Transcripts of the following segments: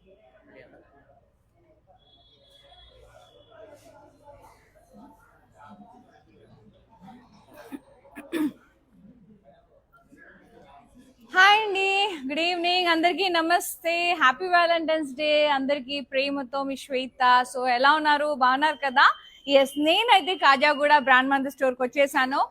Hi అండి, good evening అందరికీ. నమస్తే, హ్యాపీ వ్యాలంటైన్స్ డే అందరికీ. ప్రేమతో మీ శ్వేత. సో ఎలా ఉన్నారు, బాగున్నారు కదా? ఎస్, నేనైతే కాజాగూడ బ్రాండ్ మంది స్టోర్కి వచ్చేసాను.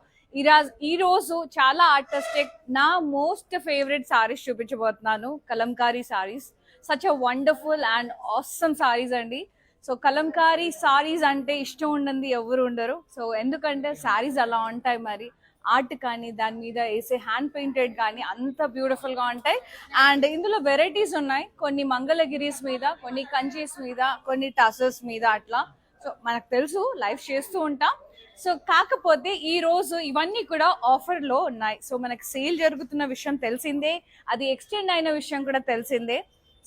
ఈ రోజు చాలా ఆర్టిస్టిక్, నా మోస్ట్ ఫేవరెట్ సారీస్ చూపించబోతున్నాను. Kalamkari saris, such a wonderful and awesome saris అండి. సో కలంకారీ సారీస్ అంటే ఇష్టం ఉండదు ఎవరు ఉండరు. సో ఎందుకంటే సారీస్ అలా ఉంటాయి, మరి ఆర్ట్ కానీ దాని మీద వేసే హ్యాండ్ పెయింటెడ్ కానీ అంత బ్యూటిఫుల్గా ఉంటాయి. అండ్ ఇందులో వెరైటీస్ ఉన్నాయి, కొన్ని మంగళగిరీస్ మీద, కొన్ని కంచీస్ మీద, కొన్ని టసర్స్ మీద అట్లా. సో మనకు తెలుసు, లైవ్ చేస్తూ ఉంటాం. సో కాకపోతే ఈ రోజు ఇవన్నీ కూడా ఆఫర్లో ఉన్నాయి. సో మనకి సేల్ జరుగుతున్న విషయం తెలిసిందే, అది ఎక్స్టెండ్ అయిన విషయం కూడా తెలిసిందే.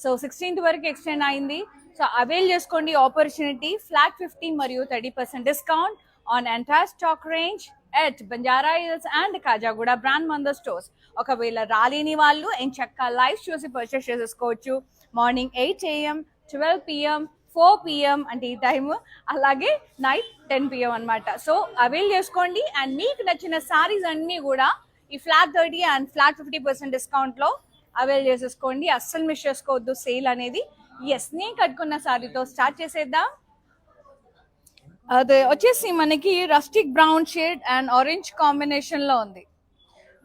సో 16th వరకు ఎక్స్టెండ్ అయింది. సో అవైల్ చేసుకోండి ఆపర్చునిటీ. ఫ్లాట్ 50 మరియు 30% discount on entire stock range at Banjara Hills and Kajaguda brand Mandar stores. ఒకవేళ రాలేని వాళ్ళు ఎంచక్క లైవ్ చూసి పర్చేస్ చేసేసుకోవచ్చు. మార్నింగ్ 8 AM, 12 PM, 4 PM అంటే ఈ టైము, అలాగే నైట్ 10 PM అనమాట. సో అవైల్ చేసుకోండి. అండ్ మీకు నచ్చిన సారీస్ అన్నీ కూడా ఈ ఫ్లాట్ 30 అండ్ ఫ్లాట్ 50% డిస్కౌంట్లో అవైల్ చేసేసుకోండి. అస్సలు మిస్ చేసుకోవద్దు సేల్ అనేది. ఎస్, నేను కట్టుకున్న సారీతో స్టార్ట్ చేసేద్దాం. అది వచ్చేసి మనకి rustic brown shade and orange combination లో ఉంది.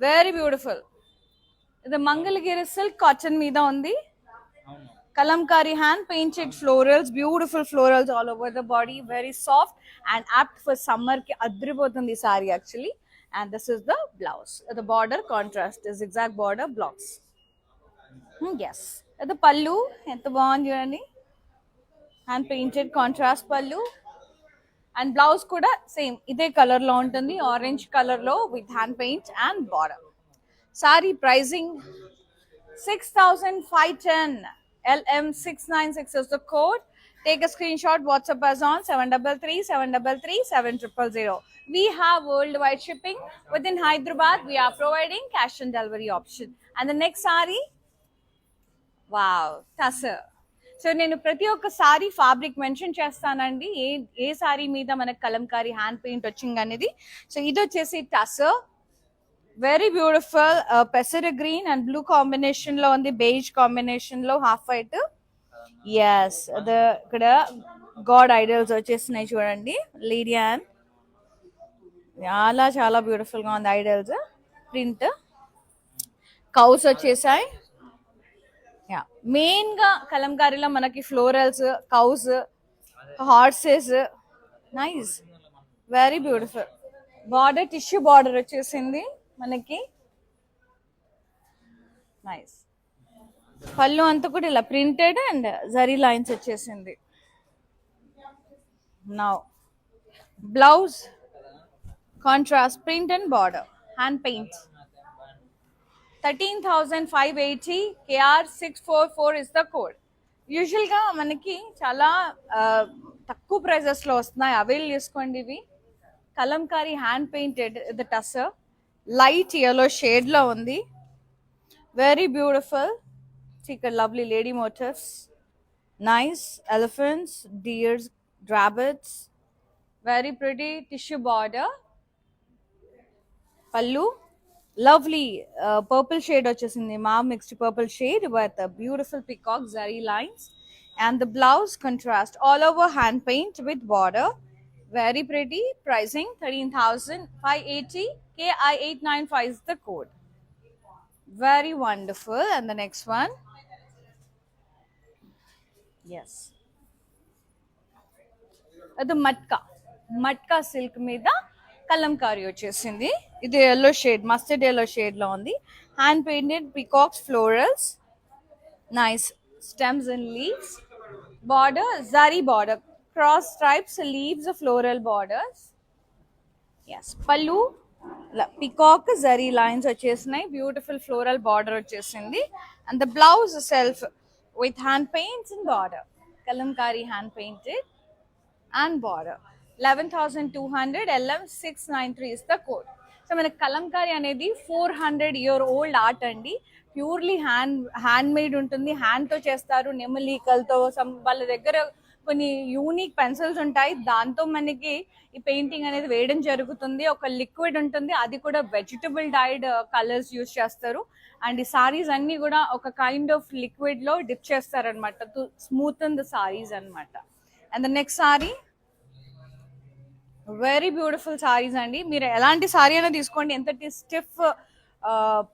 Very beautiful. ఇది మంగళగిరి సిల్క్ కాటన్ మీద ఉంది. Kalamkari hand painted florals, beautiful florals all over the body. Very soft and apt for summer కి అద్రిపోతుంది ఈ sari actually. And this is the blouse. The border contrast is exact border blocks. Yes, ఇది పళ్ళు ఎంత బాగుంది చూడండి. హ్యాండ్ పెయింటెడ్ కాంట్రాస్ట్ పళ్ళు. And blouse కూడా సేమ్ ఇదే కలర్ లో ఉంటుంది, ఆరెంజ్ కలర్ లో with hand paint and border. Sari pricing 6510. LM696 is the code. Take a screenshot, WhatsApp us on 733-733-7000. We have worldwide shipping within Hyderabad. We are providing cash on delivery option. And the next saree, wow, tassel. So నేను ప్రతి ఒక్క sorry fabric mention చేస్తానండి, ఏ sorry మీద మనకు Kalamkari hand paint వచ్చింది అనేది. So ఇది వచ్చేసి టసర్, వెరీ బ్యూటిఫుల్. పెసర గ్రీన్ అండ్ బ్లూ కాంబినేషన్ లో ఉంది, బేజ్ కాంబినేషన్ లో హాఫ్ వైట్. ఎస్, అది ఇక్కడ గాడ్ ఐడల్స్ వచ్చేసినాయి చూడండి, లీడియన్. చాలా చాలా బ్యూటిఫుల్ గా ఉంది ఐడల్స్. ప్రింట్ కౌస్ వచ్చేసాయి. మెయిన్ గా కలంకారీలో మనకి florals, cows, horses. Nice, very beautiful. Border tissue border వచ్చేసింది మనకి. నైస్. పళ్ళు అంతా కూడా ఇలా ప్రింటెడ్ అండ్ జరీ లైన్స్ వచ్చేసింది. Now blouse contrast print and border hand paint. 13,580. KR644 is the code. యూజువల్గా మనకి చాలా తక్కువ ప్రైజెస్లో వస్తున్నాయి, అవైల్ చేసుకోండి ఇవి. Kalamkari hand painted the tussar, light yellow షేడ్లో ఉంది. Very beautiful. ఇక్కడ lovely lady motifs, nice elephants, deers, rabbits. Very pretty tissue border. Pallu lovely purple shade వచ్చేసింది, మా mixed purple shade with beautiful peacock zari lines. And the blouse contrast all over hand paint with border. Very pretty. Pricing 13,580. KI895 is the code. Very wonderful. And the next one, yes, అది matka silk మీద కలంకారీ వచ్చేసింది. ఇది yellow shade, mustard yellow shade లో ఉంది. Hand painted peacocks florals, nice stems and leaves. Border జరీ border, cross stripes, leaves, floral borders. Yes, పళ్ళు peacock జరీ lines వచ్చేసినాయి, బ్యూటిఫుల్ ఫ్లోరల్ బార్డర్ వచ్చేసింది. And the blouse self with hand paints and border, Kalamkari hand painted and border. 11,200. LM693 is the code. So మనకి కలంకారీ అనేది 400-year-old art అండి. Purely hand made ఉంటుంది, హ్యాండ్తో చేస్తారు, నెమలీకలతో. వాళ్ళ దగ్గర కొన్ని యూనిక్ పెన్సిల్స్ ఉంటాయి, దాంతో మనకి ఈ పెయింటింగ్ అనేది వేయడం జరుగుతుంది. ఒక లిక్విడ్ ఉంటుంది, అది కూడా వెజిటబుల్ డైడ్ కలర్స్ యూజ్ చేస్తారు. అండ్ ఈ సారీస్ అన్ని కూడా ఒక కైండ్ ఆఫ్ లిక్విడ్ లో డిప్ చేస్తారనమాట టు స్మూతన్ ద సారీస్ అనమాట. And the next sorry very beautiful saris అండి. మీరు ఎలాంటి సారీ అయినా తీసుకోండి, ఎంత స్టిఫ్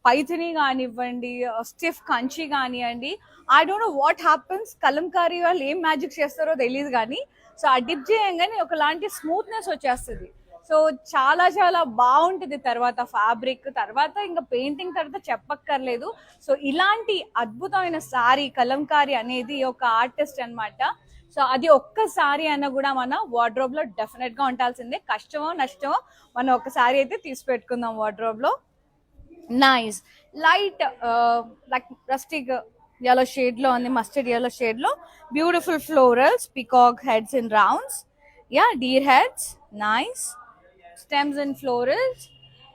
పైథని కానివ్వండి, స్టిఫ్ కంచి కానివ్వండి. I don't know what happens, Kalamkari వాళ్ళు ఏం మ్యాజిక్ చేస్తారో తెలియదు కానీ, సో ఆ డిప్ చేయంగానే ఒకలాంటి స్మూత్నెస్ వచ్చేస్తుంది. సో చాలా చాలా బాగుంటుంది. తర్వాత ఫ్యాబ్రిక్, తర్వాత ఇంకా పెయింటింగ్ తర్వాత చెప్పక్కర్లేదు. సో ఇలాంటి అద్భుతమైన సారీ కలంకారీ అనేది ఒక ఆర్టిస్ట్ అన్నమాట. సో అది ఒక్కసారి అన్న కూడా మన వార్డ్రోబ్ లో డెఫినెట్ గా ఉండాల్సిందే. కష్టమో నష్టమో మనం ఒకసారి అయితే తీసి పెట్టుకుందాం వార్డ్రోబ్ లో. Nice light like rustic yellow shade లో ఉంది, మస్టర్డ్ yellow షేడ్ లో. Beautiful florals, peacock heads in rounds, yeah deer heads, nice stems and florals.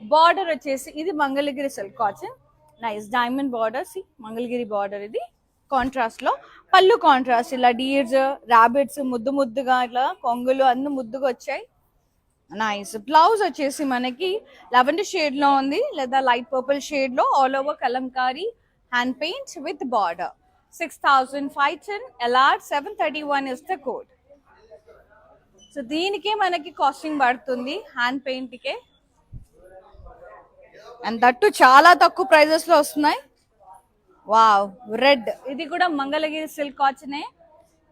Border వచ్చేసి ఇది Mangalagiri silk cotton, nice diamond border. See Mangalagiri border ఇది contrast లో. పళ్ళు contrast, ఇలా deers, rabbits ముద్దు ముద్దుగా, ఇట్లా కొంగులు అన్ని ముద్దుగా వచ్చాయి. నైస్. బ్లౌజ్ వచ్చేసి మనకి లెవెండర్ షేడ్ లో ఉంది, లేదా లైట్ పర్పుల్ షేడ్ లో. All over Kalamkari hand paint with border. 6510 LR 731 is the code. So దీనికే మనకి కాస్టింగ్ పడుతుంది hand paint K, and that చాలా తక్కువ ప్రైజెస్ లో వస్తున్నాయి. వావ్, రెడ్, ఇది కూడా Mangalagiri silk కాటనే,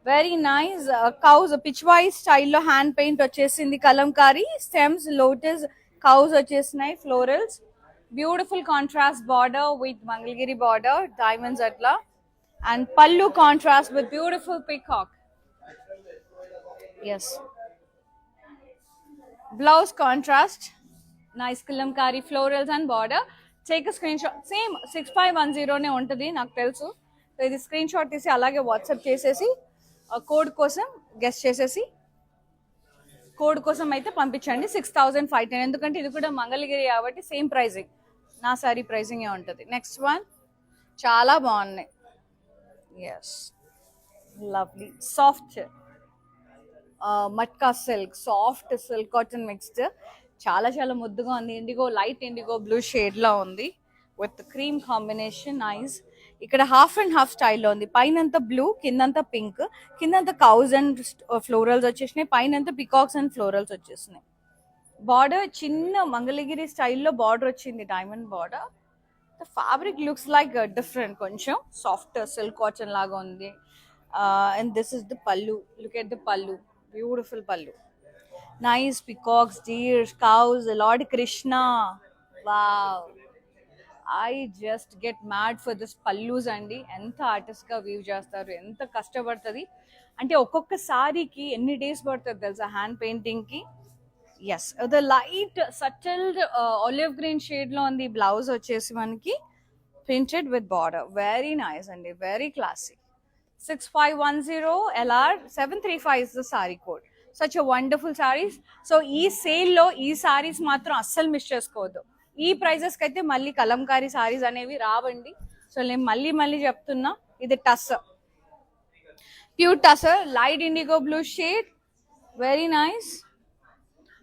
very nice. కౌజ్ pitch wise స్టైల్లో హ్యాండ్ పెయింట్ వచ్చేసింది కలంకారీ. స్టెమ్స్, లోటస్, కౌజ్ వచ్చేసినాయి, florals. Beautiful contrast border with Mangalagiri border, diamonds అట్లా. అండ్ పళ్ళు contrast with beautiful peacock. Yes, blouse contrast, nice Kalamkari florals and border. Take screenshot. Same 6510 ఉంటుంది నాకు తెలుసు. So ఇది screen shot తీసి అలాగే వాట్సాప్ చేసేసి కోడ్ కోసం గెస్ట్ చేసేసి కోడ్ కోసం అయితే పంపించండి. 6510, ఎందుకంటే ఇది కూడా మంగళగిరి కాబట్టి సేమ్ ప్రైజింగ్, నా సారీ ప్రైజింగ్ ఉంటుంది. నెక్స్ట్ వన్ చాలా బాగున్నాయి. Yes, lovely soft matka silk, soft silk cotton mixed, చాలా చాలా ముద్దుగా ఉంది. Indigo, light indigo blue shade లో ఉంది విత్ క్రీమ్ కాంబినేషన్, నైస్. ఇక్కడ హాఫ్ అండ్ హాఫ్ స్టైల్లో ఉంది, పైనంతా బ్లూ, కిందంతా పింక్. కిందంతా కౌజ్ అండ్ ఫ్లోరల్స్ వచ్చేసినాయి, పైనంతా పికాక్స్ అండ్ ఫ్లోరల్స్ వచ్చేసినాయి. బార్డర్ చిన్న మంగళగిరి స్టైల్లో బార్డర్ వచ్చింది, diamond border. The fabric looks like different, కొంచెం సాఫ్ట్ సిల్క్ కాటన్ లాగా ఉంది. అండ్ దిస్ ఇస్ ద పల్లు, లుక్ ఎట్ ద పల్లు, బ్యూటిఫుల్ పల్లు. Nice peacocks, deer, cows, Lord Krishna. Wow. I just get mad for this pallus అండి. ఎంత artist గా weave చేస్తారు, ఎంత కష్టపడుతుంది అంటే. ఒక్కొక్క సారీకి ఎన్ని డేస్ పడుతుంది తెలుసా హ్యాండ్ పెయింటింగ్ కి. Yes, the light subtle olive green shade లో ఉంది. బ్లౌజ్ వచ్చేసి మనకి printed with border, very nice అండి, very classy. 6510 LR 735 is the saree code. Such wonderful sarees. So ఈ సేల్లో ఈ సారీస్ మాత్రం అస్సలు మిస్ చేసుకోవద్దు. ఈ ప్రైజెస్కి అయితే మళ్ళీ కలంకారీ సారీస్ అనేవి రావండి. సో నేను మళ్ళీ మళ్ళీ చెప్తున్నా, ఇది tussar, pure tussar, light indigo blue shade, very nice.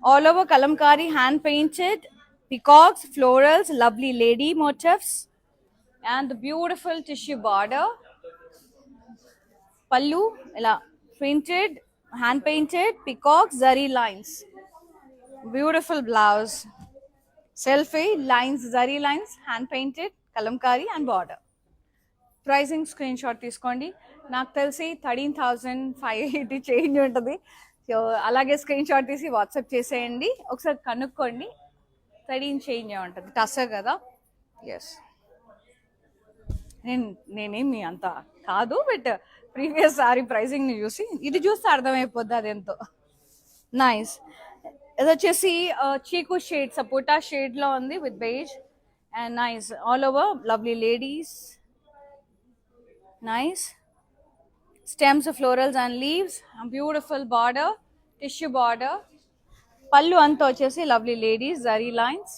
All over Kalamkari hand painted, peacocks, florals, lovely lady motifs and beautiful tissue border. పల్లు ఇలా printed, hand painted, peacock, zari lines, beautiful blouse, selfie lines, zari lines, hand painted, kalamkari and border. Pricing screenshot తీసుకోండి. నాకు తెలిసి 13,580 change ఉంటుంది. So అలాగే screen shot తీసి WhatsApp చేసేయండి, ఒకసారి కనుక్కోండి. 13 చేంజ్ ఉంటుంది, టస్సర్ కదా. ఎస్, నేనేమి అంత కాదు, బట్ ప్రీవియస్ సారీ ప్రైసింగ్ ని చూసి ఇది చూస్తే అర్థమైపోద్ది అదెంతో. నైస్. ఇది వచ్చేసి చీకు షేడ్, సపోటా షేడ్ లో ఉంది with beige and nice. All over lovely ladies, nice stems, florals and leaves, beautiful border, tissue border. పళ్ళు అంతా వచ్చేసి lovely ladies, zari lines,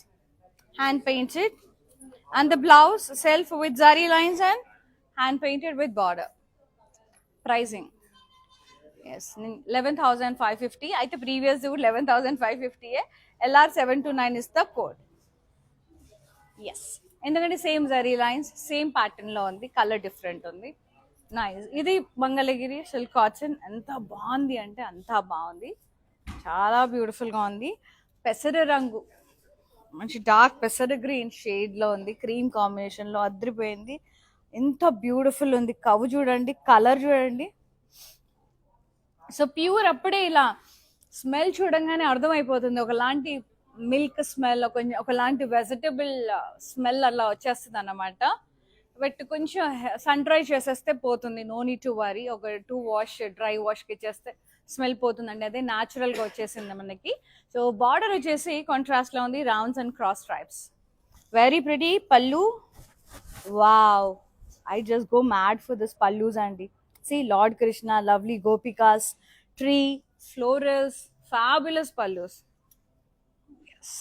hand painted, and the blouse self with zari lines and hand painted with border. Pricing, yes, 11,550. అయితే previous 11,550. LR 729 is the code. ఎస్, ఎందుకంటే same zari lines same pattern లో ఉంది, colour different ఉంది. Nice. ఇది Mangalagiri silk cotton. ఎంత బాగుంది అంటే అంత బాగుంది, చాలా బ్యూటిఫుల్ గా ఉంది. పెసర రంగు, మంచి డార్క్ పెసర గ్రీన్ షేడ్ లో ఉంది, క్రీమ్ కాంబినేషన్ లో అద్రిపోయింది. ఎంత బ్యూటిఫుల్ ఉంది. కవ్ చూడండి, కలర్ చూడండి. సో ప్యూర్ అప్పుడే ఇలా స్మెల్ చూడంగానే అర్థమైపోతుంది, ఒకలాంటి మిల్క్ స్మెల్, ఒకలాంటి వెజిటబుల్ స్మెల్ అలా వచ్చేస్తుంది అన్నమాట. బట్ కొంచెం సన్ డ్రై చేసేస్తే పోతుంది, నో నీడ్ టు వరీ. ఒక 2 వాష్ డ్రై వాష్కి ఇచ్చేస్తే స్మెల్ పోతుందండి, అదే న్యాచురల్గా వచ్చేసింది మనకి. సో బార్డర్ వచ్చేసి కాంట్రాస్ట్లో ఉంది, rounds and cross stripes. Very pretty pallu. Wow, I just go mad for this pallus అండి. See Lord Krishna, lovely gopikas, tree, florals, fabulous pallus. Yes.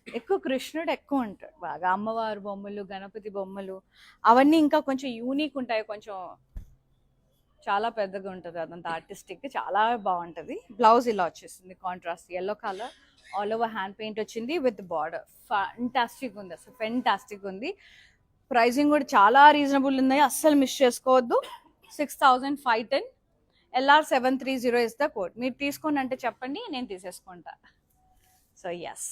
ఎక్కువ కృష్ణుడు ఎక్కువ ఉంటాడు బాగా, అమ్మవారు బొమ్మలు, గణపతి బొమ్మలు అవన్నీ ఇంకా కొంచెం యూనిక్ ఉంటాయి, కొంచెం చాలా పెద్దగా ఉంటుంది, అదంతా ఆర్టిస్టిక్, చాలా బాగుంటుంది. బ్లౌజ్ ఇలా వచ్చేసింది contrast yellow colour, all over hand paint వచ్చింది విత్ బార్డర్. ఫెంటాస్టిక్ ఉంది, అసలు ఫెంటాస్టిక్ ఉంది. ప్రైజింగ్ కూడా చాలా రీజనబుల్ ఉన్నాయి, అస్సలు మిస్ చేసుకోవద్దు. 6,510. LR 730 is the code. మీరు తీసుకోండి అంటే చెప్పండి, నేను తీసేసుకుంటా. సో ఎస్,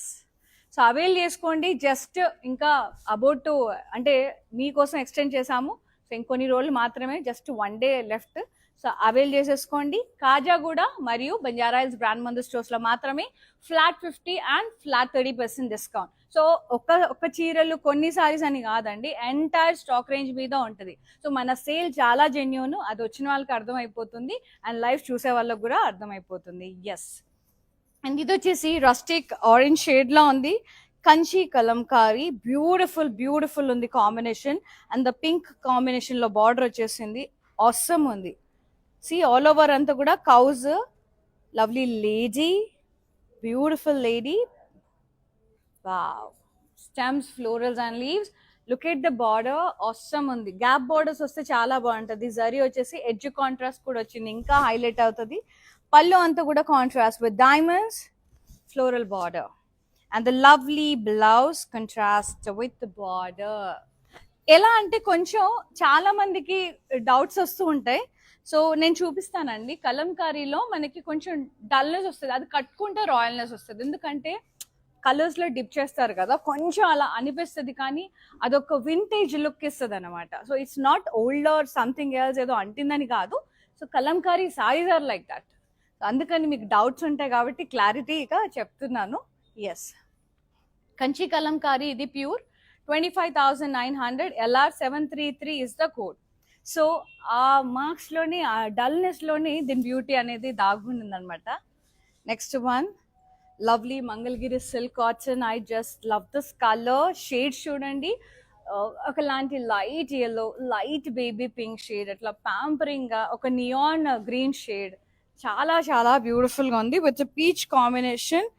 సో అవైల్ చేసుకోండి. జస్ట్ ఇంకా అబౌట్ అంటే మీకోసం ఎక్స్టెండ్ చేసాము, సో ఇంకొన్ని రోజులు మాత్రమే, just 1 day left. So avail చేసేసుకోండి. కాజాగూడ మరియు బంజారాయిల్స్ బ్రాండ్ మందు స్టోర్స్లో మాత్రమే flat 50 and flat 30% discount. So ఒక్క చీరలు కొన్ని సారీస్ అని కాదండి, ఎంటైర్ స్టాక్ రేంజ్ మీద ఉంటుంది. సో మన సేల్ చాలా జెన్యూన్, అది వచ్చిన వాళ్ళకి అర్థమైపోతుంది అండ్ లైవ్ చూసే వాళ్ళకి కూడా అర్థమైపోతుంది. ఎస్, అండ్ ఇది వచ్చేసి రస్టిక్ ఆరెంజ్ షేడ్లో ఉంది, కంచి కలంకారీ. బ్యూటిఫుల్ బ్యూటిఫుల్ ఉంది కాంబినేషన్, అండ్ ద పింక్ కాంబినేషన్లో బార్డర్ వచ్చేసింది, ఆసమ్ ఉంది. సి ఆల్ ఓవర్ అంతా కూడా cows, lovely lady, beautiful lady. Wow, stems, florals and leaves. Look at the border, awesome ఉంది. గ్యాప్ బార్డర్స్ వస్తే చాలా బాగుంటుంది. జరీ వచ్చేసి ఎడ్జ్ కాంట్రాస్ట్ కూడా వచ్చింది, ఇంకా హైలైట్ అవుతుంది. పళ్ళు అంతా కూడా contrast with diamonds, floral border, and the lovely blouse contrast with the border. ఎలా అంటే కొంచెం చాలా మందికి డౌట్స్ వస్తూ ఉంటాయి, సో నేను చూపిస్తానండి. కలంకారీలో మనకి కొంచెం డల్నెస్ వస్తుంది, అది కట్టుకుంటే రాయల్నెస్ వస్తుంది, ఎందుకంటే కలర్స్ లో డిప్ చేస్తారు కదా, కొంచెం అలా అనిపిస్తుంది, కానీ అదొక వింటేజ్ లుక్ ఇస్తుంది అనమాట. So it's not old or something else, ఏదో అంటిందని కాదు. So Kalamkari saris are like that. అందుకని మీకు డౌట్స్ ఉంటాయి కాబట్టి క్లారిటీగా చెప్తున్నాను. ఎస్, కంచి కలంకారీ, ఇది pure 25,900. LR 733 is the code. So ఆ మార్క్స్ లోని, ఆ డల్నెస్ లోని దీని బ్యూటీ అనేది దాగుంది అనమాట. Next one, lovely Mangalagiri silk cotton. I just love this colour. Shades చూడండి, ఒకలాంటి light yellow, light baby pink shade, అట్లా ప్యాంపరింగ్ గా ఒక నియాన్ గ్రీన్ షేడ్, చాలా చాలా బ్యూటిఫుల్ గా ఉంది with peach combination.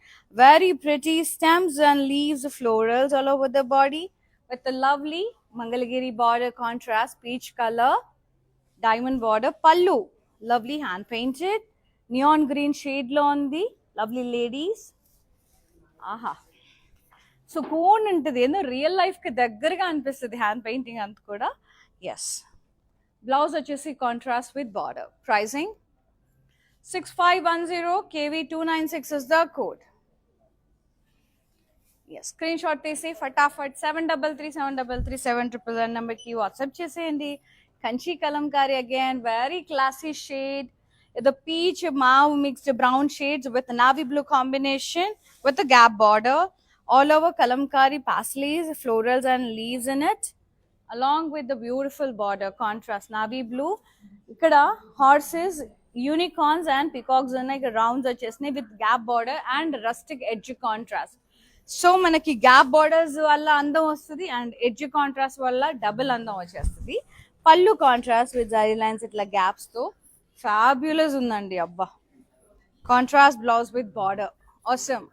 Very pretty stems and leaves, florals all over the body with a lovely Mangalagiri border contrast, peach color, diamond border. Pallu, lovely hand painted, neon green shade lo undi, lovely ladies. Aha, so cool untadi, eno real life ki daggaraga anipistadi hand painting ant kuda. Yes, blouse vachesi contrast with border. Pricing 6510, KV 296 is the code. Yes, screen తీసి ఫటాఫట్ 733733 నెంబర్కి WhatsApp చేసేయండి. Kanchi Kalamkari again, very classy shade, the peach mauve mixed brown shades with navy blue combination with a gap border, all over kalamkari paisleys, florals and leaves in it, along with the beautiful border contrast navy blue. Ikkada horses, unicorns and peacocks unnayi, rounds vachesnayi with gap border and rustic edge contrast. So మనకి gap borders వల్ల అందం వస్తుంది and edge contrast వల్ల double అందం వచ్చేస్తుంది. పళ్ళు contrast with zari lines, ఇట్లా gaps తో ఫ్యాబ్యులస్ ఉందండి. అబ్బా, contrast blouse with border, awesome.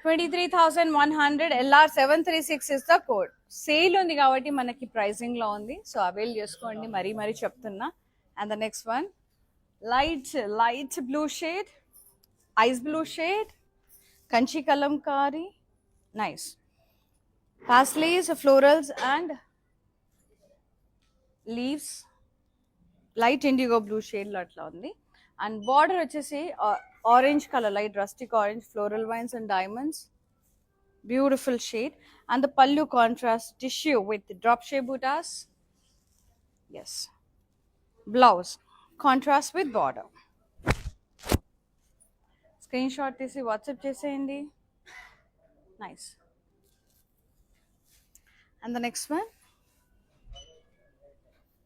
23,100 LR736 is the code. Sale ఉంది కాబట్టి మనకి ప్రైసింగ్ లో ఉంది, సో అవైల్ చేసుకోండి, మరీ చెప్తున్నా. And the next one light blue shade, ice blue shade, Kanchi Kalamkari, nice paisleys, florals and leaves, light indigo blue shade లో అట్లా ఉంది. అండ్ బార్డర్ వచ్చేసి orange colour, light rustic orange, floral vines and diamonds, beautiful shade. And the pallu contrast tissue with drop shape buttas. Yes, blouse contrast with border. Screenshot tisi WhatsApp cheseyandi. Nice. And the next one,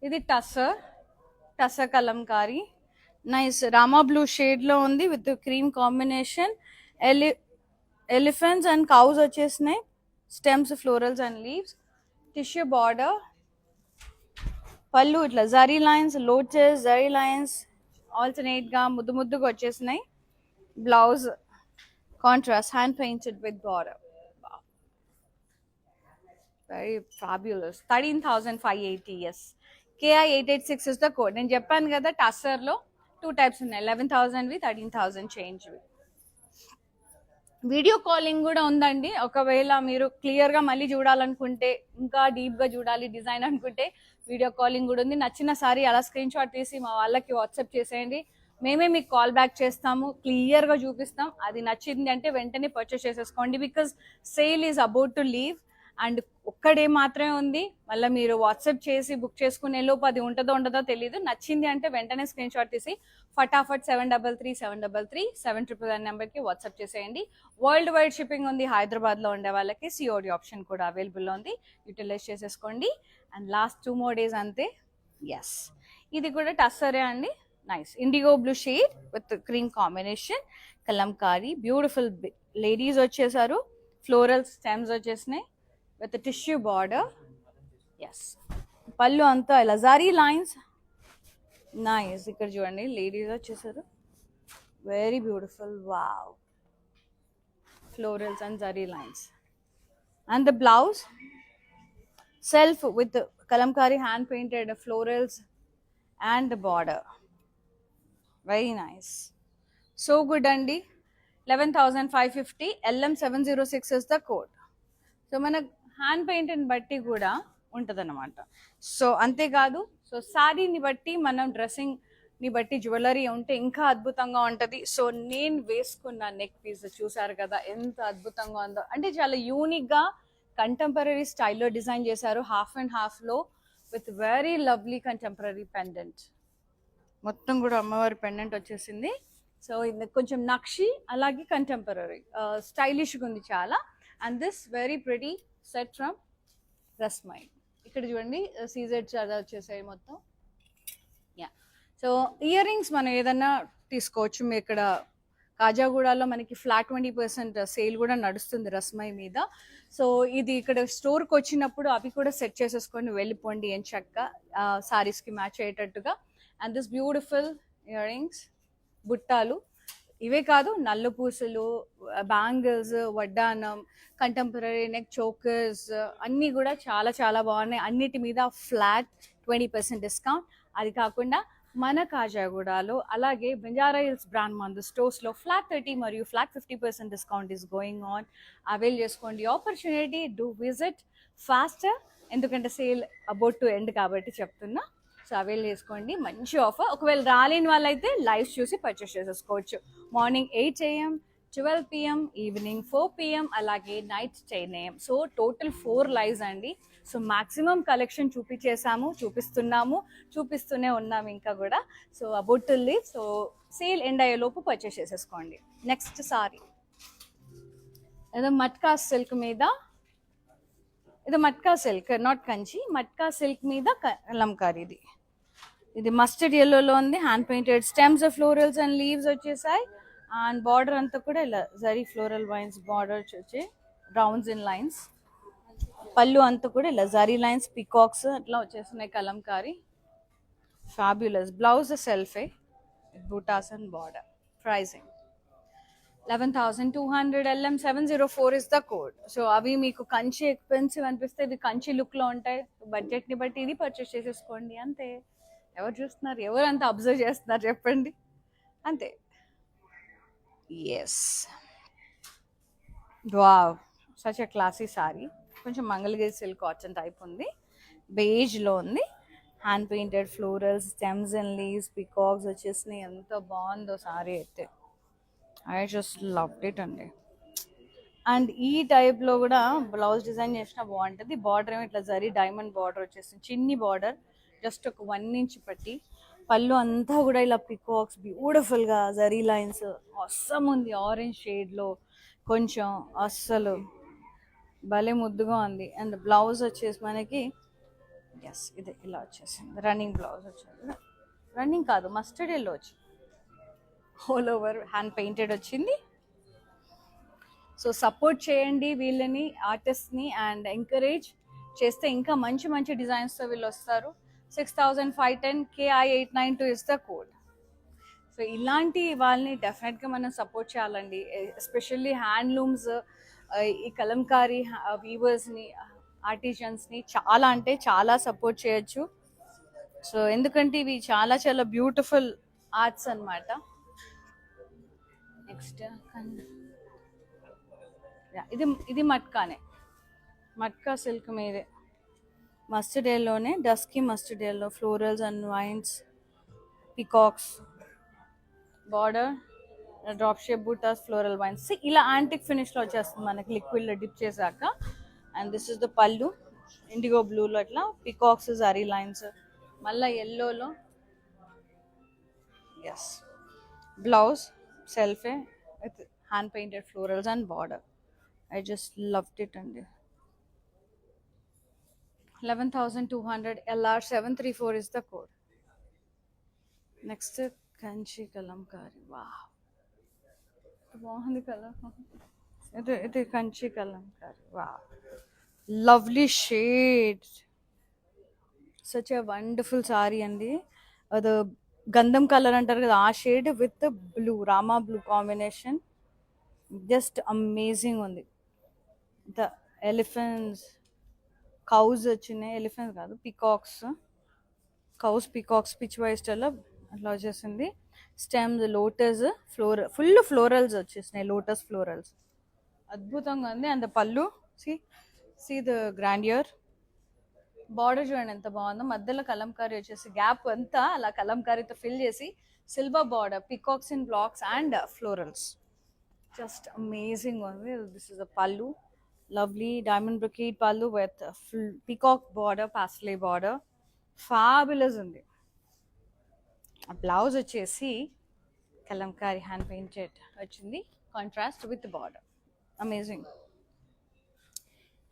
ఇది tussar Kalamkari, nice Rama blue shade లో ఉంది with cream combination. Elephants and cows వచ్చేసినాయి, stems, florals and leaves, tissue border, పళ్ళు ఇట్లా zari lines, lotus zari lines alternate గా ముద్దుగా వచ్చేసినాయి. Blouse contrast hand painted with border, very fabulous. 13,580. yes, KI886 is the code. నేను చెప్పాను కదా టస్సర్ లో 2 types ఉన్నాయి, 11,000వి, 13,000 చేంజ్వి. వీడియో కాలింగ్ కూడా ఉందండి. ఒకవేళ మీరు క్లియర్గా మళ్ళీ చూడాలనుకుంటే, ఇంకా డీప్గా చూడాలి డిజైన్ అనుకుంటే వీడియో కాలింగ్ కూడా ఉంది. నచ్చిన సారీ అలా స్క్రీన్ షాట్ తీసి మా వాళ్ళకి వాట్సాప్ చేసేయండి, మేమే మీకు కాల్ బ్యాక్ చేస్తాము, క్లియర్గా చూపిస్తాం. అది నచ్చింది అంటే వెంటనే పర్చేస్ చేసేసుకోండి, because sale is about to leave and ఒక్కడే మాత్రమే ఉంది. మళ్ళీ మీరు వాట్సాప్ చేసి బుక్ చేసుకునే లోపు అది ఉండదో తెలియదు. నచ్చింది అంటే వెంటనే స్క్రీన్ షాట్ తీసి ఫటాఫట్ 733733 నెంబర్కి వాట్సాప్ చేసేయండి. వరల్డ్ వైడ్ షిప్పింగ్ ఉంది, హైదరాబాద్లో ఉండే వాళ్ళకి సిఓడి ఆప్షన్ కూడా అవైలబుల్ ఉంది, యూటిలైజ్ చేసేసుకోండి. అండ్ లాస్ట్ 2 more days అంతే. ఎస్, ఇది కూడా టస్సరే అండి, nice IndiGo blue shade with cream combination, Kalamkari, beautiful ladies వచ్చేసారు, ఫ్లోరల్ స్టెమ్స్ వచ్చేసినాయి విత్ టిష్యూ బార్డర్. ఎస్, పళ్ళు అంతా ఇలా జరీ లైన్స్, నైస్. ఇక్కడ చూడండి లేడీస్ వచ్చేసారు, very beautiful, wow, florals and zari lines. And the blouse self with Kalamkari hand painted florals and the border, very nice, so good అండి. 11,550. LM706 is the code. So మన hand పెయింట్ని బట్టి కూడా ఉంటుంది అన్నమాట. సో అంతేకాదు, సో శారీని బట్టి మనం డ్రెస్సింగ్ని బట్టి జ్యువెలరీ ఉంటే ఇంకా అద్భుతంగా ఉంటుంది. సో నేను వేసుకున్న నెక్ పీస్ చూసారు కదా ఎంత అద్భుతంగా ఉందో, అంటే చాలా యూనిక్గా కంటెంపరీ స్టైల్లో డిజైన్ చేశారు, హాఫ్ అండ్ హాఫ్లో with very lovely contemporary pendant. మొత్తం కూడా అమ్మవారి పెండెంట్ వచ్చేసింది. సో ఇది కొంచెం నక్షి అలాగే కంటెంపరీ స్టైలిష్గా ఉంది చాలా. And this very pretty set from రస్మై. ఇక్కడ చూడండి సీజెడ్స్ అలా వచ్చేసాయి మొత్తం. యా, సో ఇయర్ రింగ్స్ మనం ఏదన్నా తీసుకోవచ్చు. మీ ఇక్కడ కాజాగూడలో మనకి ఫ్లాట్ 20% సేల్ కూడా నడుస్తుంది రస్మై మీద. సో ఇది ఇక్కడ స్టోర్కి వచ్చినప్పుడు అవి కూడా సెట్ చేసేసుకొని వెళ్ళిపోండి ఏం చక్క సారీస్కి మ్యాచ్ అయ్యేటట్టుగా. And this beautiful earrings, బుట్టాలు, ఇవే కాదు నల్ల పూసలు, బ్యాంగిల్స్, వడ్డానం, కంటెంపరీ నెక్ చోకర్స్ అన్నీ కూడా చాలా చాలా బాగున్నాయి. అన్నిటి మీద ఫ్లాట్ 20% డిస్కౌంట్. అది కాకుండా మన కాజాగూడలో అలాగే బంజారా హిల్స్ బ్రాండ్ మందు స్టోర్స్లో ఫ్లాట్ 30 మరియు flat 50% discount is going on. Avail చేసుకోండి ఆపర్చునిటీ, డూ విజిట్ ఫాస్టర్, ఎందుకంటే సేల్ అబౌట్ టు ఎండ్ కాబట్టి చెప్తున్నా. సో అవైల్ చేసుకోండి, మంచి ఆఫర్. ఒకవేళ రాలేని వాళ్ళైతే లైవ్ చూసి పర్చేస్ చేసేసుకోవచ్చు. Morning 8 AM, 12 PM, evening 4 PM, అలాగే night 10 AM. So total 4 lives అండి. సో మ్యాక్సిమం కలెక్షన్ చూపిస్తూనే ఉన్నాము ఇంకా కూడా. So about to leave, so sale end అయ్యేలోపు పర్చేస్ చేసేసుకోండి. నెక్స్ట్ సారీ ఏదో మట్కా సిల్క్ మీద, ఇది matka silk, not Kanchi, matka silk మీద కలంకారీ. ఇది మస్టర్డ్ ఎల్లోలో ఉంది, hand painted stems, florals and leaves వచ్చేసాయి. అండ్ బార్డర్ అంతా కూడా ఇలా జరీ ఫ్లోరల్ వైన్స్ బార్డర్ వచ్చి రౌండ్స్ ఇన్ లైన్స్. పళ్ళు అంతా కూడా ఇలా జరీ లైన్స్, పికాక్స్ అట్లా వచ్చేస్తున్నాయి Kalamkari. Fabulous. Blouse self, butas and border. Pricing 11,200 LM704 is the code. So అవి మీకు కంచి ఎక్స్పెన్సివ్ అనిపిస్తే ఇవి కంచి లుక్లో ఉంటాయి. బడ్జెట్ని బట్టి ఇది పర్చేస్ చేసేసుకోండి అంతే. ఎవరు చూస్తున్నారు, ఎవరు అంత అబ్జర్వ్ చేస్తున్నారు చెప్పండి, అంతే. Yes, wow, such a classy sari. కొంచెం మంగళగిరి సిల్క్ కాటన్ టైప్ ఉంది, బేజ్లో ఉంది. Hand painted florals, stems and leaves, peacocks వచ్చేసినాయి. ఎంత బాగుందో సారీ అయితే. ఐ జస్ట్ లవ్డ్ ఇట్ అండి. అండ్ ఈ టైప్లో కూడా బ్లౌజ్ డిజైన్ చేసినా బాగుంటుంది. బార్డర్ ఏమో ఇట్లా జరీ డైమండ్ బార్డర్ వచ్చేసింది, చిన్ని బార్డర్, జస్ట్ ఒక 1 ఇంచ్ పట్టి. పళ్ళు అంతా కూడా ఇలా పికాక్స్ బ్యూటిఫుల్గా జరీ లైన్స్, అస్సం ఉంది. ఆరెంజ్ షేడ్లో కొంచెం అస్సలు భలే ముద్దుగా ఉంది. అండ్ బ్లౌజ్ వచ్చేసి మనకి ఎస్ ఇది ఇలా వచ్చేసింది. రన్నింగ్ బ్లౌజ్ వచ్చింది, రన్నింగ్ కాదు మస్టర్డ్ ఎల్లో వచ్చింది. ఆల్ ఓవర్ హ్యాండ్ పెయింటెడ్ వచ్చింది. సో సపోర్ట్ చేయండి వీళ్ళని, ఆర్టిస్ట్ని, అండ్ ఎంకరేజ్ చేస్తే ఇంకా మంచి మంచి డిజైన్స్తో వీళ్ళు వస్తారు. 6,510 KI892 is the code. So ఇలాంటి వాళ్ళని డెఫినెట్గా మనం సపోర్ట్ చేయాలండి. ఎస్పెషల్లీ హ్యాండ్లూమ్స్, ఈ కలంకారీ వీవర్స్ని, ఆర్టిజన్స్ని చాలా అంటే చాలా సపోర్ట్ చేయొచ్చు. సో ఎందుకంటే ఇవి చాలా చాలా బ్యూటిఫుల్ ఆర్ట్స్ అన్నమాట. నెక్స్ట్ ఇది ఇది మట్కానే, మట్కా సిల్క్ మీదే మస్టర్డ్ ఎల్లోనే, dusky mustard yellow, florals and vines, peacocks, border, drop shape butas, floral vines. ఇలా యాంటిక్ ఫినిష్లో వచ్చేస్తుంది మనకి లిక్విడ్లో డిప్ చేశాక. అండ్ దిస్ ఇస్ ద పళ్ళు, ఇండిగో బ్లూలో అట్లా పికాక్స్, జరీ లైన్స్, మళ్ళీ ఎల్లోలో. Yes, blouse self with hand painted florals and border. I just loved it అండి. 11,200 LR734 is the code. Next Kanchi Kalamkari. Wow, బాగుంది కలర్. ఇది Kanchi Kalamkari. Wow, lovely shade, such a wonderful sorry అండి. అది గంధం కలర్ అంటారు కదా, ఆ shade with blue, Rama blue combination, just amazing ఉంది. ద ఎలిఫెంట్స్, కౌస్ వచ్చినాయి, ఎలిఫెంట్స్ కాదు పికాక్స్, కౌస్ పికాక్స్ పిచ్ వైస్టర్లో అట్లా వచ్చేసింది. స్టెమ్స్, లోటస్, ఫుల్ ఫ్లోరల్స్ వచ్చేసినాయి, లోటస్ ఫ్లోరల్స్, అద్భుతంగా ఉంది. అండ్ పళ్ళు సి ద గ్రాండియర్. బార్డర్ చూడండి ఎంత బాగుందో, మధ్యలో కలంకారీ వచ్చేసి గ్యాప్ అంతా అలా కలంకారీతో ఫిల్ చేసి silver border, peacocks in blocks and florals, just amazing ఉంది. దిస్ ఇస్ అ పళ్ళు, lovely diamond brocade pallu with peacock border, pastel border, fabulous ఉంది. ఆ బ్లౌజ్ వచ్చేసి కలంకారీ హ్యాండ్ పెయింటెడ్ వచ్చింది, contrast with border, amazing.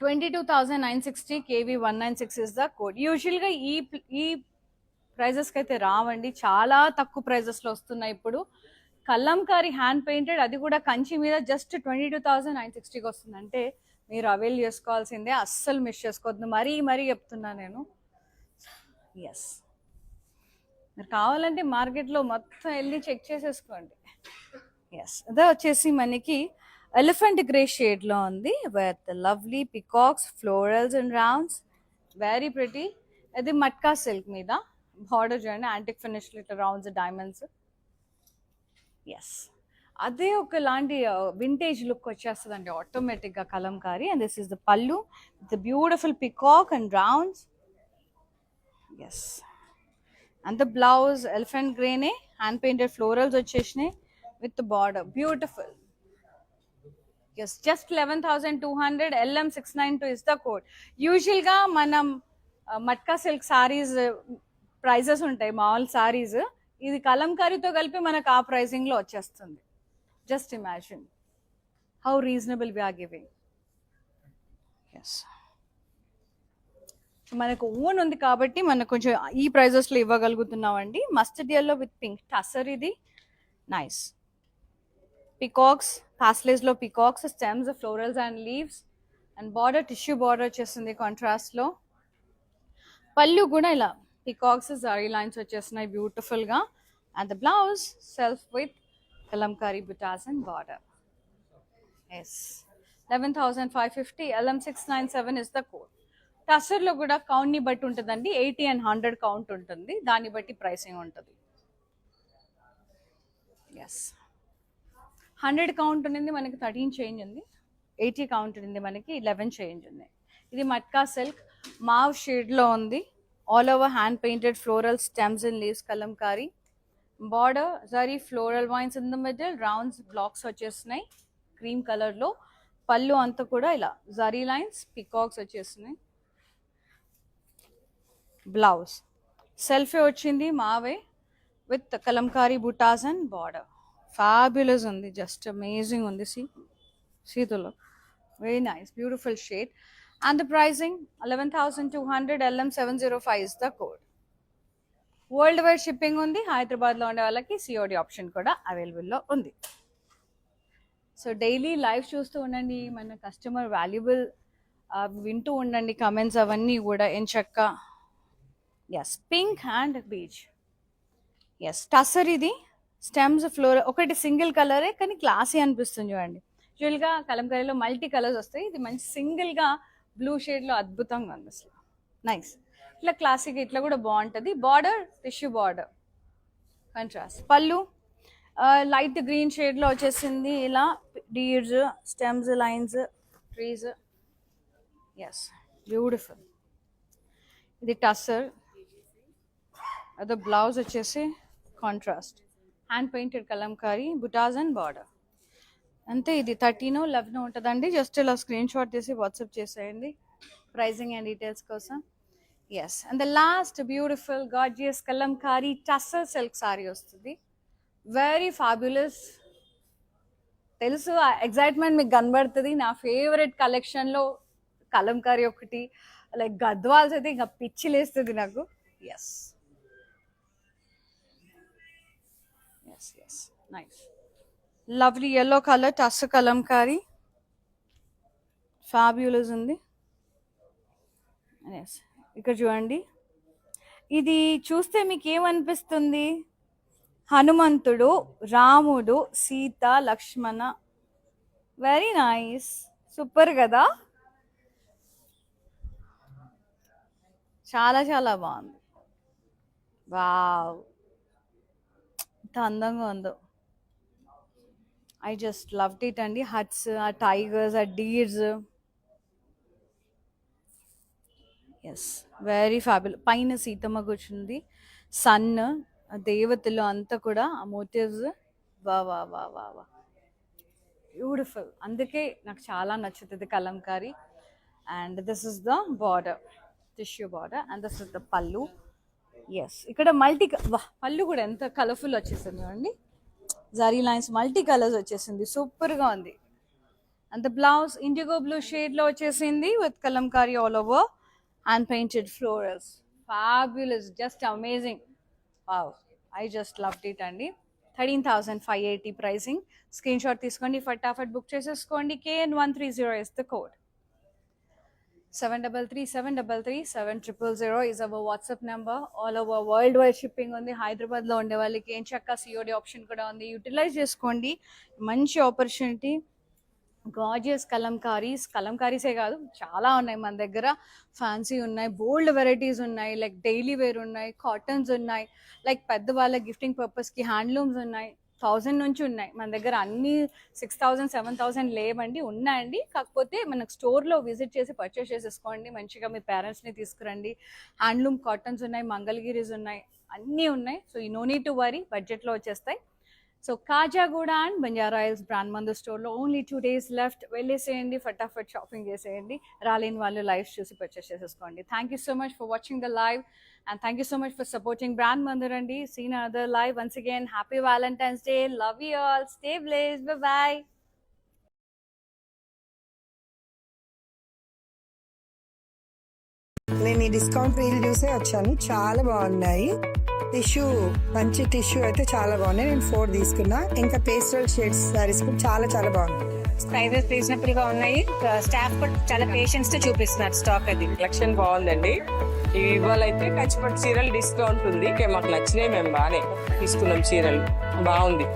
22,960 KV196 is the code. యూజువల్గా ఈ ప్రైజెస్కి అయితే రావండి, చాలా తక్కువ ప్రైజెస్లో వస్తున్నాయి ఇప్పుడు. కలంకారీ హ్యాండ్ పెయింటెడ్, అది కూడా కంచి మీద, జస్ట్ 22,960కి వస్తుంది. అంటే మీరు అవైల్ చేసుకోవాల్సిందే, అస్సలు మిస్ చేసుకోవద్దు. మరీ చెప్తున్నా నేను. ఎస్, మీరు కావాలంటే మార్కెట్లో మొత్తం వెళ్ళి చెక్ చేసేసుకోండి. ఎస్, అదే వచ్చేసి మనకి ఎలిఫెంట్ గ్రే షేడ్లో ఉంది with lovely peacocks, florals and rounds, very pretty. అది మట్కా సిల్క్ మీద, బార్డర్ చూడండి యాంటిక్ ఫినిష్, ఇట్లా రౌండ్స్, డైమండ్స్. ఎస్, అదే ఒకలాంటి వింటేజ్ లుక్ వచ్చేస్తుందండి ఆటోమేటిక్గా Kalamkari. And this is the పళ్ళు, the beautiful peacock and rounds. Yes, and the blouse elephant గ్రేనే, హ్యాండ్ పెయింటెడ్ ఫ్లోరల్స్ వచ్చేసినాయి with border, beautiful. Yes, just 11,200 LM692 is the code. యూజువల్గా మనం matka silk saris prices ఉంటాయి, మామూలు సారీస్. ఇది కలంకారీతో కలిపి మనకు ఆ ప్రైజింగ్లో వచ్చేస్తుంది. Just imagine how reasonable we are giving. Yes, మనకు ఓన్ ఉంది కాబట్టి మనకు కొంచెం ఈ ప్రైజెస్లో ఇవ్వగలుగుతున్నామండి. Mustard yellow with pink tussar, ఇది నైస్. పికాక్స్, పాస్లేస్లో peacocks, stems, florals and leaves, and border tissue border వచ్చేస్తుంది కాంట్రాస్ట్లో. పళ్ళు కూడా ఇలా పికాక్స్, జరీ లైన్స్ వచ్చేస్తున్నాయి బ్యూటిఫుల్గా. And the blouse self with Kalamkari butas and border. Yes 11,550. LM697 is the code. టస్సర్లో కూడా కౌంట్ని బట్టి ఉంటుందండి. 80 and 100 కౌంట్ ఉంటుంది, దాన్ని బట్టి ప్రైసింగ్ ఉంటుంది. ఎస్ 100 కౌంట్ ఉంది మనకి 13 చేంజ్ ఉంది, 80 కౌంట్ ఉంది మనకి 11 చేంజ్ ఉంది. ఇది మట్కా సిల్క్ మావ్ షేడ్లో ఉంది. All over hand painted floral stems and leaves Kalamkari. Border zari floral vines in the middle, rounds blocks వచ్చేస్తున్నాయి క్రీమ్ కలర్లో. పళ్ళు అంతా కూడా ఇలా జరీ లైన్స్ పికాక్స్ వచ్చేస్తున్నాయి. బ్లౌజ్ సెల్ఫే వచ్చింది మావే with Kalamkari butas and border. Fabulous ఉంది, జస్ట్ అమేజింగ్ ఉంది. సీతులో very nice beautiful shade. And the pricing 11,200. LM705 is the code. World wide shipping ఉంది. హైదరాబాద్లో ఉండే వాళ్ళకి COD ఆప్షన్ కూడా అవైలబుల్లో ఉంది. సో డైలీ లైవ్ చూస్తూ ఉండండి, మన కస్టమర్ వాల్యుబుల్ వింటూ ఉండండి కమెంట్స్ అవన్నీ కూడా. ఎంచక్క yes pink and peach. Yes tussar ఇది స్టెమ్స్ ఫ్లోర్ ఒకటి సింగిల్ కలరే కానీ క్లాసీ అనిపిస్తుంది చూడండి. యూజువల్గా కలంకారీలో మల్టీ కలర్స్ వస్తాయి, ఇది మంచి సింగిల్గా బ్లూ షేడ్లో అద్భుతంగా ఉంది అసలు. నైస్. ఇట్లా క్లాసిక్ ఇట్లా కూడా బాగుంటుంది. Border tissue border contrast. పళ్ళు లైట్ గ్రీన్ షేడ్లో వచ్చేసింది. ఇలా deers stems lines trees. Yes beautiful. ఇది టస్సర్. అదే బ్లౌజ్ వచ్చేసి contrast hand painted Kalamkari butas and border. అంతే. ఇది 13 11 ఉంటుందండి. జస్ట్ ఇలా స్క్రీన్ షాట్ తీసి వాట్సాప్ చేసేయండి ప్రైజింగ్ అండ్ డీటెయిల్స్ కోసం. Yes and the last beautiful gorgeous Kalamkari tussar silk sari వస్తుంది. Very fabulous. తెలుసు ఎగ్జైట్మెంట్ మీకు కనబడుతుంది. నా ఫేవరెట్ కలెక్షన్లో కలంకారీ ఒకటి, లైక్ గద్వాల్స్ అయితే ఇంకా పిచ్చి లేస్తుంది నాకు. Yes yes yes nice lovely yellow colour tussar Kalamkari fabulous ఉంది. ఎస్ ఇక్కడ చూడండి, ఇది చూస్తే మీకు ఏమనిపిస్తుంది? హనుమంతుడు, రాముడు, Sita, Lakshmana. Very nice, super కదా. చాలా చాలా బాగుంది. వావ్ ఎంత అందంగా ఉందో. ఐ జస్ట్ లవ్డ్ ఇట్ అండి. హట్స్, ఆ టైగర్స్, ఆ డీర్స్. Yes very fabulous. పైన సీతమ్మ కూర్చుంది, సన్, దేవతలు అంతా కూడా ఆ మోటివ్స్. వా వా వా వా వా బ్యూటిఫుల్. అందుకే నాకు చాలా నచ్చుతుంది Kalamkari. And this is the border, tissue border, and this is the పళ్ళు. ఎస్ ఇక్కడ మల్టీ పళ్ళు కూడా ఎంత కలర్ఫుల్ వచ్చేసింది అండి. జరీ లైన్స్ మల్టీ కలర్స్ వచ్చేసింది, సూపర్గా ఉంది. And the blouse IndiGo blue షేడ్లో వచ్చేసింది with Kalamkari all over and painted florals. Fabulous, just amazing. Wow, I just loved it andi. 13,580 pricing. Screenshot తీసుకోండి, ఫటాఫట్ బుక్ చేసేసుకోండి. KN130 is the code. 733-733-7000 is our WhatsApp number. All over world wide shipping ఉంది. హైదరాబాద్లో ఉండే వాళ్ళకి ఏం చక్క COD option కూడా ఉంది. యూటిలైజ్ చేసుకోండి, మంచి ఆపర్చునిటీ. గార్జియస్ కలంకారీసే కాదు, చాలా ఉన్నాయి మన దగ్గర. ఫ్యాన్సీ ఉన్నాయి, బోల్డ్ వెరైటీస్ ఉన్నాయి, లైక్ డైలీ వేర్ ఉన్నాయి, కాటన్స్ ఉన్నాయి, లైక్ పెద్దవాళ్ళ గిఫ్టింగ్ పర్పస్కి హ్యాండ్లూమ్స్ ఉన్నాయి. 1000 నుంచి ఉన్నాయి మన దగ్గర. అన్ని 6000 7000 లేవండి, ఉన్నాయండి. కాకపోతే మనకు స్టోర్లో విజిట్ చేసి పర్చేస్ చేసేసుకోండి. మంచిగా మీ పేరెంట్స్ని తీసుకురండి. హ్యాండ్లూమ్ కాటన్స్ ఉన్నాయి, మంగళగిరీస్ ఉన్నాయి, అన్నీ ఉన్నాయి. So you know need to worry, బడ్జెట్లో వచ్చేస్తాయి. So Khajaguda and Banjara hills brand మందు స్టోర్లో ఓన్లీ 2 days లెఫ్ట్. వెళ్ళేసేయండి, ఫటాఫట్ షాపింగ్ చేసేయండి. రాలేని వాళ్ళు లైవ్ చూసి పర్చేస్ చేసేసుకోండి. Thank you so much for watching the live and thank you so much for supporting brand Mandar అండి. Seen another live. Once again happy Valentine's day. Love you all. Stay blessed. Bye. నేను ఈ discount reel చూసే వచ్చాను, చాలా బాగున్నాయి. Tissue, మంచి tissue అయితే చాలా బాగున్నాయి. నేను 4 తీసుకున్నా. ఇంకా పేస్టల్ షేడ్స్ సారీస్ కూడా చాలా చాలా బాగున్నాయి. ప్రైజెస్ రీజనబుల్ గా ఉన్నాయి. స్టాఫ్ కూడా చాలా పేషెన్స్ తో చూపిస్తున్నారు స్టాక్. అది కలెక్షన్ బాగుందండి. ఇవాళ అయితే కంచిపట్టు చీరలు డిస్కౌంట్ ఉంది. మాకు నచ్చినాయి, మేము బాగానే తీసుకున్నాం చీరలు. బాగుంది.